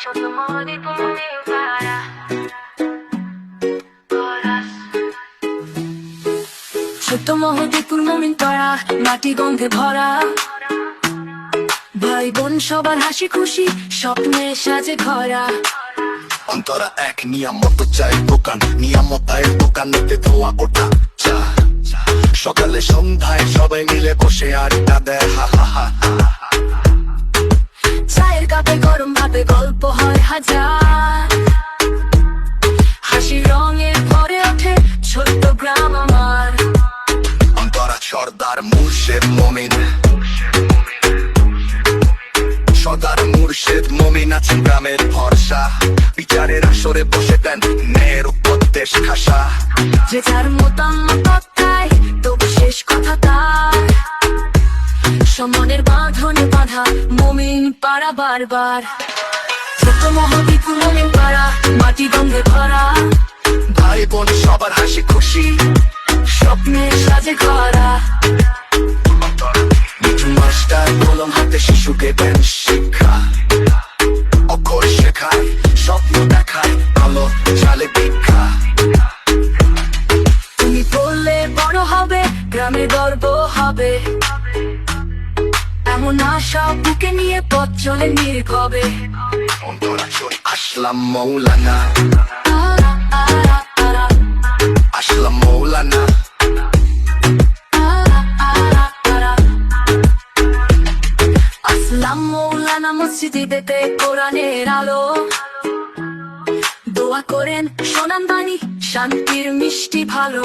ছোট মহদীপুর মমিন পাড়া, মাটি গন্ধে ভরা। ভাই বোন সবার হাসি খুশি, স্বপ্নে সাজে ভরা। অন্তরা এক নিয়ামত চায়ের দোকান, নিয়ামতায়ের দোকানেতে ধোয়া ওঠা চা। সকালে সন্ধ্যায় সবাই মিলে বসে আড্ডা দেয়, হা হা হা। চায়ের কাপে গরম ভাতে গল্প হয় হাজার। হাসি রঙে ভরে ওঠে ছোট্ট গ্রাম আমার। অন্তরা সর্দার মুর্শেদ মমিন, সর্দার মুর্শেদ মমিন আছেন গ্রামের ভরসা। বিচারের আসরে বসে দেন ন্যায়ের উপদেশ খাসা। যে যার মতামত দেয়, তবু শেষ কথা তার। সমানের বাঁধনে বাঁধা মমিন পাড়া বারবার। ছোট মহদীপুর মমিন পাড়া, মাটি গন্ধে ভরা। ভাই বোন সবার হাসি খুশি, স্বপ্নে সাজে ভরা। মিঠু মাস্টার কলম হাতে শিশুকে দেন শিক্ষা। অক্ষর শেখায়, স্বপ্ন দেখায়, আলো চালে ভিক্ষা। তুমি বললে বড় হবে, গ্রামে গর্ব হবে। এমন আশা বুকে নিয়ে পথ চলে নির্ভবে। অন্তরা চলে আসলাম মৌলানা, আসলাম মৌলানা। আসলাম মৌলানা মসজিদেতে কোরআনের আলো। দোয়া করেন শোনান বাণী, শান্তির মিষ্টি ভালো।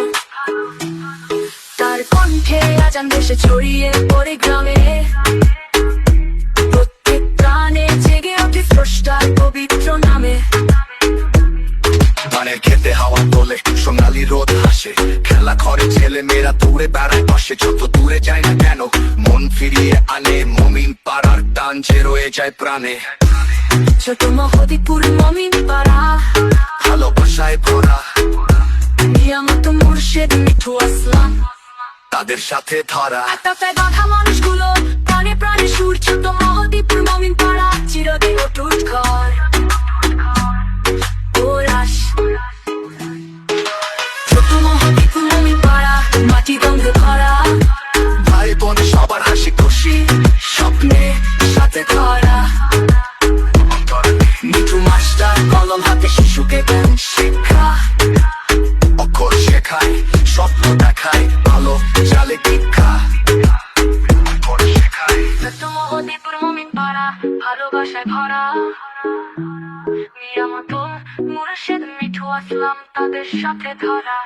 তার কণ্ঠে আজান দেশে ছড়িয়ে পড়ে গ্রামে। প্রত্যেক প্রাণে জেগে ওঠে স্রষ্টার পবিত্র নামে। ধানের খেতে হাওয়া তোলে, সোনালি রোদ হাসে। খেলা ঘরে ছেলে মেয়েরা দূরে বেড়ায় পাশে। যত দূরে যায় না কেন, মন ফিরিয়ে আনে মমিন পাড়ার টান যে রয়ে যায় প্রাণে। ছোট মহদীপুর মমিন পাড়া, ভালোবাসায় ভরা। নিয়ামত মুর্শেদ মিঠু আসলাম, তাদের সাথে ধরা। একটা গাধা মানুষগুলো প্রাণে প্রাণে সুর। ছোট মহদীপুর মমিন পাড়া, চিরদিন অটুট ঘর। ছোট মহদীপুর মমিন পাড়া, মাটি গন্ধে ভরা। ভাই বোন সবার হাসি খুশি, স্বপ্নে সাথে ভরা। মিঠু মাস্টার কলম হাতে শিশুকে দেন শিক্ষা। অক্ষর শেখায়, স্বপ্ন দেখায়, আলো চালে ভিক্ষা। অক্ষর শেখায়। ছোট মহদীপুর মমিন পাড়া, ভালোবাসায় ভরা। নিয়ামত মুর্শেদ মিঠু আসলাম, তাদের সাথে ধরা।